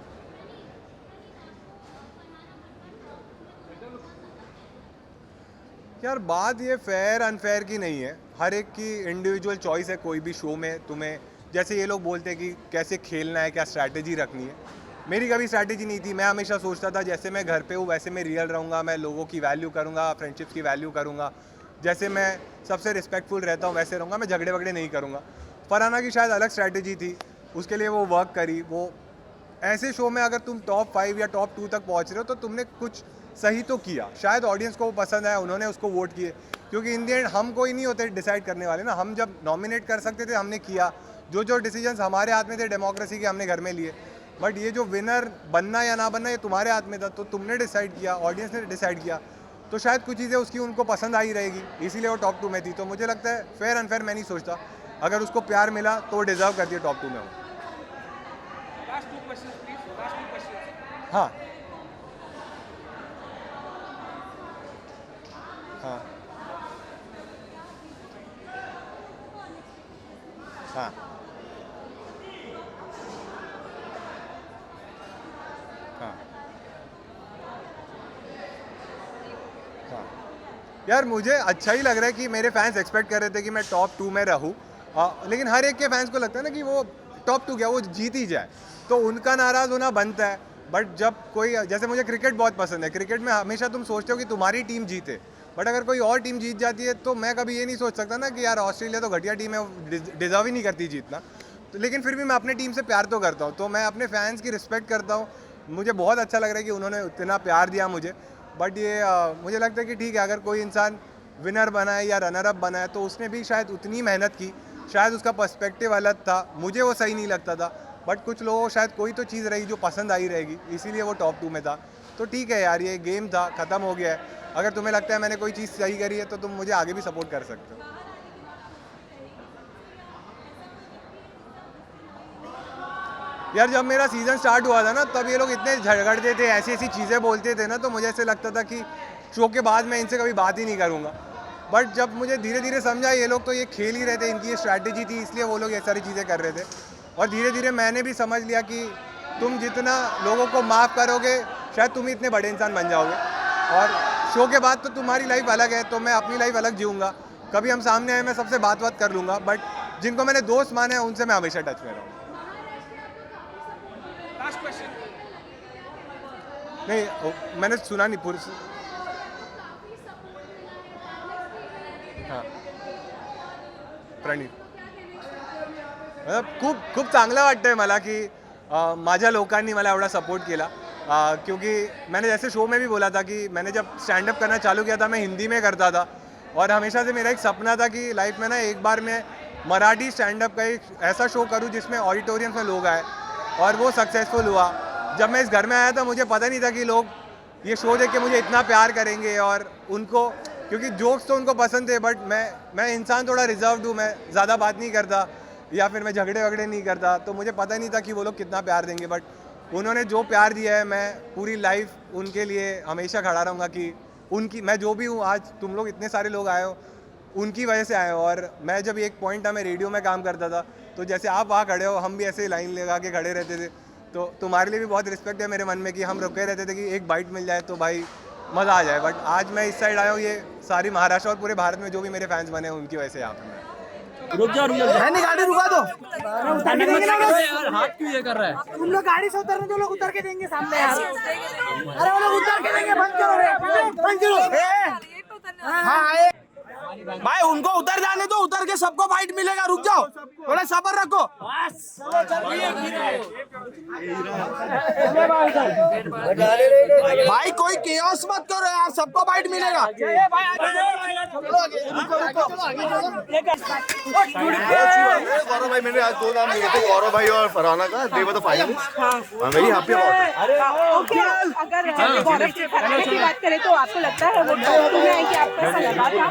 यार बात ये फेयर अनफेयर की नहीं है, हर एक की इंडिविजुअल चॉइस है। कोई भी शो में तुम्हें, जैसे ये लोग बोलते हैं कि कैसे खेलना है, क्या स्ट्रैटेजी रखनी है, मेरी कभी स्ट्रैटेजी नहीं थी। मैं हमेशा सोचता था जैसे मैं घर पे हूँ वैसे मैं रियल रहूँगा, मैं लोगों की वैल्यू करूँगा, फ्रेंडशिप्स की वैल्यू करूँगा, जैसे मैं सबसे रिस्पेक्टफुल रहता हूँ वैसे रहूँगा, मैं झगड़े वगड़े नहीं करूँगा। फरहाना की शायद अलग स्ट्रैटेजी थी, उसके लिए वो वर्क करी। वो ऐसे शो में अगर तुम टॉप 5 या टॉप 2 तक पहुँच रहे हो तो तुमने कुछ सही तो किया, शायद ऑडियंस को वो पसंद आया, उन्होंने उसको वोट किए। क्योंकि इन दी एंड हम कोई नहीं होते डिसाइड करने वाले ना, हम जब नॉमिनेट कर सकते थे हमने किया, जो डिसीजंस हमारे हाथ में थे डेमोक्रेसी के हमने घर में लिए। बट ये जो विनर बनना या ना बनना ये तुम्हारे हाथ में था, तो तुमने डिसाइड किया, ऑडियंस ने डिसाइड किया, तो शायद कुछ चीज़ें उसकी उनको पसंद आई रहेगी, इसीलिए वो टॉप 2 में थी। तो मुझे लगता है फेयर अनफेयर मैं नहीं सोचता, अगर उसको प्यार मिला तो वो डिजर्व करती है टॉप 2 में हो। Last 2 questions, please. Last 2 questions. हाँ हाँ हाँ हाँ हाँ यार मुझे अच्छा ही लग रहा है कि मेरे फैंस एक्सपेक्ट कर रहे थे कि मैं टॉप 2 में रहूँ, लेकिन हर एक के फैंस को लगता है ना कि वो टॉप 2 क्या वो जीत ही जाए, तो उनका नाराज़ होना बनता है। बट जब कोई, जैसे मुझे क्रिकेट बहुत पसंद है, क्रिकेट में हमेशा तुम सोचते हो कि तुम्हारी टीम जीते, बट अगर कोई और टीम जीत जाती है तो मैं कभी ये नहीं सोच सकता ना कि यार ऑस्ट्रेलिया तो घटिया टीम है, डिजर्व ही नहीं करती जीतना। तो लेकिन फिर भी मैं अपने टीम से प्यार तो करता हूँ, तो मैं अपने फैंस की रिस्पेक्ट करता हूँ। मुझे बहुत अच्छा लग रहा है कि उन्होंने इतना प्यार दिया मुझे। बट ये मुझे लगता है कि ठीक है, अगर कोई इंसान विनर बना है या रनर अप बना है तो उसने भी शायद उतनी मेहनत की, शायद उसका पर्सपेक्टिव अलग था, मुझे वो सही नहीं लगता था, बट कुछ लोगों को शायद कोई तो चीज़ रही जो पसंद आई रहेगी, इसीलिए वो टॉप 2 में था। तो ठीक है यार, ये गेम था, ख़त्म हो गया है। अगर तुम्हें लगता है मैंने कोई चीज़ सही करी है तो तुम मुझे आगे भी सपोर्ट कर सकते हो। यार जब मेरा सीज़न स्टार्ट हुआ था ना, तब ये लोग इतने झगड़ते थे, ऐसी ऐसी चीज़ें बोलते थे ना, तो मुझे ऐसे लगता था कि शो के बाद मैं इनसे कभी बात ही नहीं करूँगा। बट जब मुझे धीरे धीरे समझा ये लोग तो ये खेल ही रहे थे, इनकी ये स्ट्रैटेजी थी, इसलिए वो लोग ये सारी चीज़ें कर रहे थे। और धीरे धीरे मैंने भी समझ लिया कि तुम जितना लोगों को माफ़ करोगे शायद तुम ही इतने बड़े इंसान बन जाओगे। और शो के बाद तो तुम्हारी लाइफ अलग है, तो मैं अपनी लाइफ अलग जीऊँगा। कभी हम सामने आए मैं सबसे बात कर लूँगा, बट जिनको मैंने दोस्त माने हैं उनसे मैं हमेशा टच में रहूँगा। Last question. नहीं मैंने सुना नहीं पूरी। हां प्रणीत, मतलब खूप चांगलं वाटतंय मला की माझ्या लोकांनी मला एवढा सपोर्ट केला, क्योंकि मैंने जैसे शो में भी बोला था कि मैंने जब स्टैंड अप करना चालू किया था मैं हिंदी में करता था, और हमेशा से मेरा एक सपना था कि लाइफ में ना एक बार मैं मराठी स्टैंड अप का एक ऐसा शो करूं जिसमें ऑडिटोरियम में लोग आए, और वो सक्सेसफुल हुआ। जब मैं इस घर में आया था मुझे पता नहीं था कि लोग ये शो देख के मुझे इतना प्यार करेंगे, और उनको, क्योंकि जोक्स तो उनको पसंद थे, बट मैं इंसान थोड़ा रिजर्व्ड हूँ, मैं ज़्यादा बात नहीं करता या फिर मैं झगड़े वगड़े नहीं करता, तो मुझे पता नहीं था कि वो लोग कितना प्यार देंगे। बट उन्होंने जो प्यार दिया है, मैं पूरी लाइफ उनके लिए हमेशा खड़ा रहूँगा कि उनकी, मैं जो भी हूँ आज, तुम लोग इतने सारे लोग आए हो उनकी वजह से आए हो। और मैं जब एक पॉइंट था मैं रेडियो में काम करता था, तो जैसे आप वहाँ खड़े हो हम भी ऐसे लाइन लगा के खड़े रहते थे, तो तुम्हारे लिए भी बहुत रिस्पेक्ट है मेरे मन में कि हम रुके रहते थे कि एक बाइट मिल जाए तो भाई मज़ा आ जाए। बट आज मैं इस साइड आया हूँ, ये सारी महाराष्ट्र और पूरे भारत में जो भी मेरे फैंस बने हैं उनकी वजह से यहाँ पे मैं। गाड़ी रुका दो, उतरने देंगे ना लोग। हाथ क्यों ये कर रहा है? तुम लोग गाड़ी से उतरने दो, लोग उतर के देंगे सामने यार। अरे वो लोग उतर के देंगे, बंद करो रे, बंद करो। हाँ भाई उनको उतर जाने दो, उतर के सबको फाइट मिलेगा, रुक जाओ, थोड़ा सब्र रखो। भाई कोई केओस मत करो यार, सबको फाइट मिलेगा। गौरव भाई, मैंने आज 2 नाम लिए थे, गौरव भाई और फरहाना का, they were the final. Very happy about it. अगर गौरव से फरहाना की बात करें तो आपको लगता है वो टॉप 2 में आएंगे? आपका ऐसा लगा था?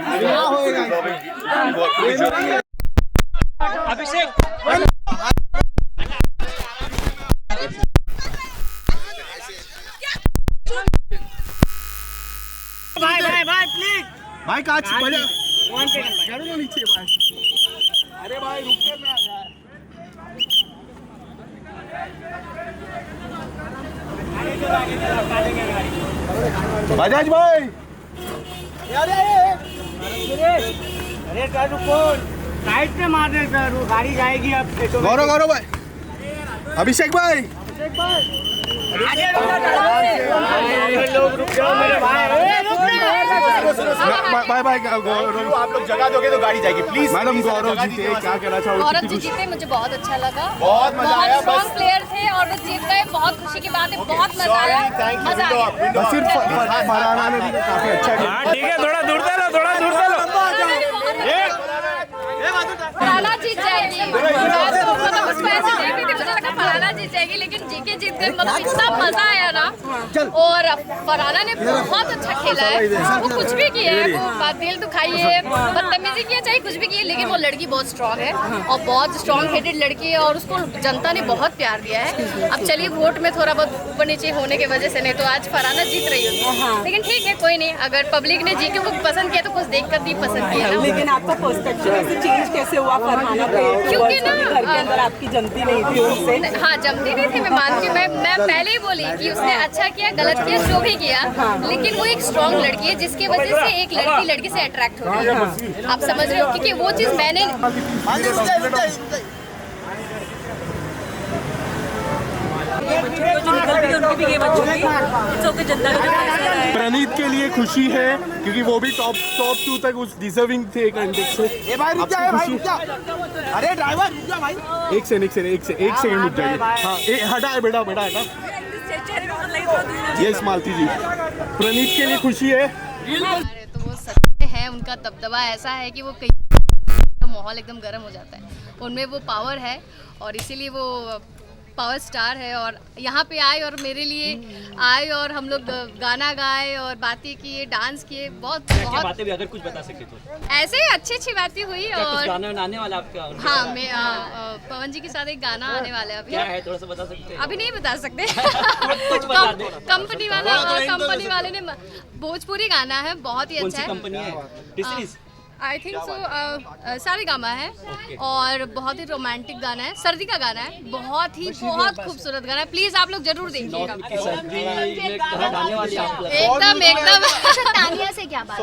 अभिषेक भाई काच बजा करो ना नीचे भाई। अरे भाई रुक के ना यार। बजाज भाई अरे सर रुको, साइड पे मार दे सर, वो गाड़ी जाएगी अब। गौरव गौरव भाई, अभिषेक भाई लोग रुक जाओ मेरे भाई। बाय बाय गौरव, आप लोग जगह दोगे तो गाड़ी जाएगी प्लीज। मैडम गौरव जीते, क्या कहना चाहोगे? गौरव जी जीते, मुझे बहुत अच्छा लगा। बहुत मजा आया। बहुत स्ट्रॉन्ग प्लेयर थे और वो जीत गए, बहुत खुशी की बात है, बहुत मजा आया, मजा आ गया। बस सिर्फ फरहाना ने भी काफी अच्छा किया। हाँ ठीक है, थोड़ा दूर से लो, थोड़ा दूर से लो। फरहाना जीत जाएगी। मैं तो मतलब उसको ऐसे देख रही थी, मुझे लगा फरहाना जीत जाएगी, लेकिन जीके जीत गए। मतलब इतना मजा आया ना। और फरहाना ने बहुत अच्छा खेला है, वो कुछ भी किया है, वो दिल दुखाई है, बदतमीजी किया, चाहे कुछ भी किया, लेकिन वो लड़की बहुत स्ट्रांग है और बहुत स्ट्रांग हेडेड लड़की है और उसको जनता ने बहुत प्यार दिया है। अब चलिए वोट में थोड़ा बहुत ऊपर नीचे होने की वजह से, नहीं तो आज फरहाना जीत रही होती, लेकिन ठीक है, कोई नहीं। अगर पब्लिक ने जीके को पसंद किया तो कुछ देखकर भी पसंद किया ना। लेकिन आपका पर्सपेक्टिव ऐसे चेंज कैसे हुआ फरहाना पे? क्योंकि ना घर के अंदर आपकी जमती नहीं थी उससे। हाँ, जमती नहीं थी, मैं मानती हूँ। मैं पहले ही बोली कि उसने अच्छा किया, गलत किया, जो भी किया, लेकिन वो एक स्ट्रॉन्ग लड़की है जिसकी वजह से एक लड़की से अट्रैक्ट हो रही है। आप समझ रहे हो? क्योंकि वो चीज़ मैंने प्रणीत के लिए खुशी है क्योंकि वो भी टॉप 2 तक उस डिजर्विंग थे कंटेस्ट से। ए भाई रुक जा, भाई रुक जा। अरे ड्राइवर रुक जा भाई। एक सेकंड रुक जाइए। हाँ हटा है बेटा हटा। यस मालती जी, प्रणीत के लिए खुशी है। तो वो सत्य है, उनका दबदबा ऐसा है कि वो कहीं तो माहौल एकदम गर्म हो जाता है। उनमें वो पावर है और इसीलिए वो पावर स्टार है। और यहाँ पे आए और मेरे लिए आए और हम लोग गाना गाए और बातें किए, डांस किए, बहुत बातें भी अगर कुछ बता सके तो। ऐसे ही अच्छी बातें हुई। और गाना आने वाला आपका? हाँ, मैं पवन जी के साथ एक गाना आने वाला है अभी। क्या है थोड़ा सा बता सकते हैं? अभी नहीं बता सकते। कुछ बता दो। कंपनी वाले ने भोजपुरी गाना है, बहुत ही अच्छा है। कंपनी है? आई थिंक सो सारे गामा है और बहुत ही रोमांटिक गाना है, सर्दी का गाना है, बहुत खूबसूरत गाना है। प्लीज आप लोग जरूर देखिएगा। एकदम। तानिया से क्या बात?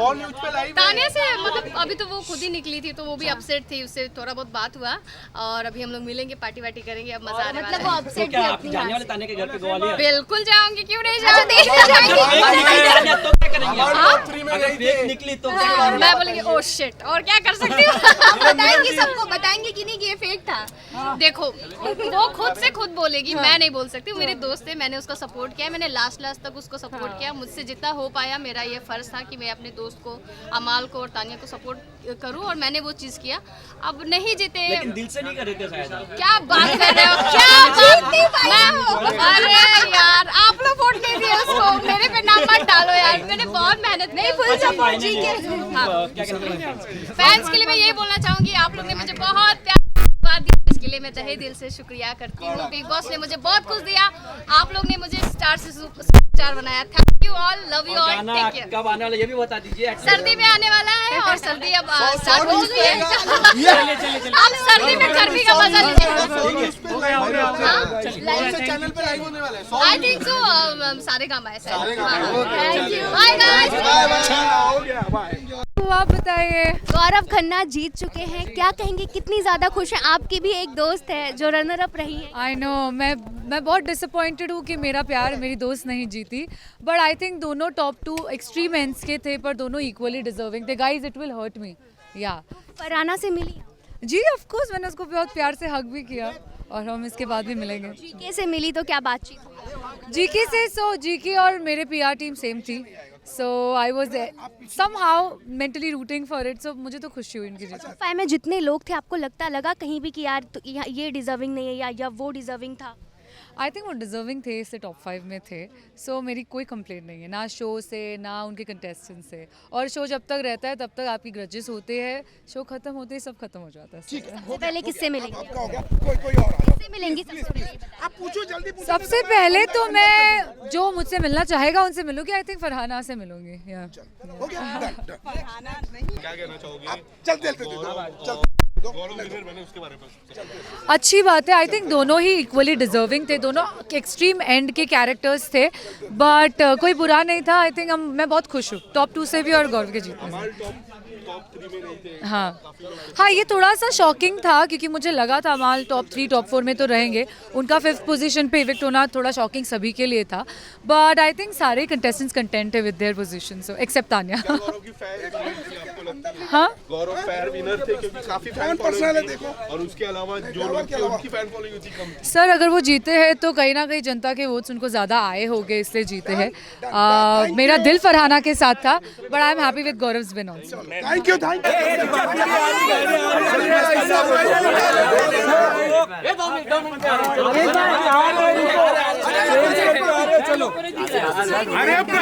तानिया से मतलब अभी तो वो खुद ही निकली थी तो वो भी अपसेट थी, उससे थोड़ा बहुत बात हुआ और अभी हम लोग मिलेंगे, पार्टी वार्टी करेंगे, अब मजा आने वाला है। अपसेट जाने वाले ताने के घर पे ग्वालियर? बिल्कुल जाऊंगी, क्यों नहीं जाऊंगी। निकली तो मैं बोलेंगे ओ शिट, और क्या कर सकती हूँ। बताएंगे सबको, बताएंगे कि नहीं कि ये फेक था। देखो वो खुद से खुद बोलेगी, मैं नहीं बोल सकती। मेरे दोस्त है, मैंने उसका सपोर्ट किया, मैंने लास्ट तक उसको सपोर्ट किया। मुझसे जितना हो पाया, मेरा ये फर्ज था कि मैं अपने दोस्त को, अमाल को और तानिया को सपोर्ट करूं और मैंने वो चीज़ किया। अब नहीं जीते, लेकिन दिल से नहीं कर रहे थे शायद। क्या बात कर रहे हो? क्या बात? अरे यार आप लोग वोट दे दिए उसको, मेरे पे नाम मत डालो यार, मैंने बहुत मेहनत नहीं फुल सपोर्ट जी के। फैंस के लिए मैं यही बोलना चाहूंगी, आप लोग ने मुझे बहुत प्यार दिया, इसके लिए मैं तहे दिल से शुक्रिया करती हूँ। बिग बॉस ने मुझे बहुत कुछ दिया, आप लोग ने मुझे स्टार से सुपरस्टार बनाया। Thank you all, love you all, take care. कब आने वाला ये भी बता दीजिए। सर्दी में आने वाला है और सर्दी अब स्टार्ट हो चुकी है। आप सर्दी में गर्मी का मजा लीजिएगा। आई थिंक सो सारे काम आए। Thank you, bye guys. आप बताइए। गौरव खन्ना जीत चुके हैं, क्या कहेंगे, कितनी ज़्यादा खुश हैं? आपकी भी एक दोस्त है जो रनर अप रही है। आई नो, मैं बहुत डिसअपॉइंटेड हूँ कि मेरा प्यार मेरी दोस्त नहीं जीती, बट आई थिंक दोनों टॉप 2 एक्सट्रीम एंड्स के थे, पर दोनों इक्वली डिजर्विंग थे। Guys it will hurt me. या फरहाना से मिली? जी ऑफ कोर्स, मैंने उसको बहुत प्यार से हग भी किया और हम इसके बाद भी मिलेंगे। जीके से मिली तो क्या बातचीत? जीके से जीके और मेरे पीआर टीम सेम थी, so I was somehow mentally rooting for it, सो मुझे तो खुशी हुई इनकी जीत। फाइव में जितने लोग थे, आपको लगा कहीं भी कि यार तो ये डिजर्विंग नहीं है या वो डिजर्विंग था? आई थिंक वो डिजर्विंग थे, इससे टॉप 5 में थे. सो मेरी कोई कंप्लेंट नहीं है, ना शो से ना उनके कंटेस्टेंट से. और शो जब तक रहता है तब तक आपकी ग्रजेस होते हैं, शो खत्म होते ही सब खत्म हो जाता है. सबसे पहले किससे मिलेंगे? आपका हो गया, कोई और आ किससे मिलेंगी सबसे पहले? आप पूछो जल्दी पूछो. सबसे पहले तो मैं जो मुझसे मिलना चाहेगा उनसे मिलूंगी. आई थिंक फरहाना से मिलूंगी. हो गया, डन, डन. क्या कहना चाहोगे? चल अच्छी बात है. आई थिंक दोनों ही इक्वली डिजर्विंग थे, दोनों एक्सट्रीम एंड के कैरेक्टर्स थे, बट कोई बुरा नहीं था. आई थिंक मैं बहुत खुश हूँ टॉप 2 से भी और गौरव के जीतने से. हाँ, ये थोड़ा सा शॉकिंग था क्योंकि मुझे लगा था अमाल टॉप 3 टॉप 4 में तो रहेंगे. उनका 5th पोजीशन पे इविक्ट होना थोड़ा शॉकिंग सभी के लिए था, बट आई थिंक सारे कंटेस्टेंट्स कंटेंट है with their position, so except Tanya. हाँ, गौरव फेयर विनर थे क्योंकि काफी फैन फॉलोइंग थी और उसके अलावा जो लोग थे उनकी फैन फॉलोइंग थी कम. सर अगर वो जीते हैं तो कहीं ना कहीं जनता के वोट्स उनको ज़्यादा आए होंगे, इसलिए जीते हैं. मेरा दिल फरहाना के साथ था, but I am happy with Gaurav's win also. Thank you. चलो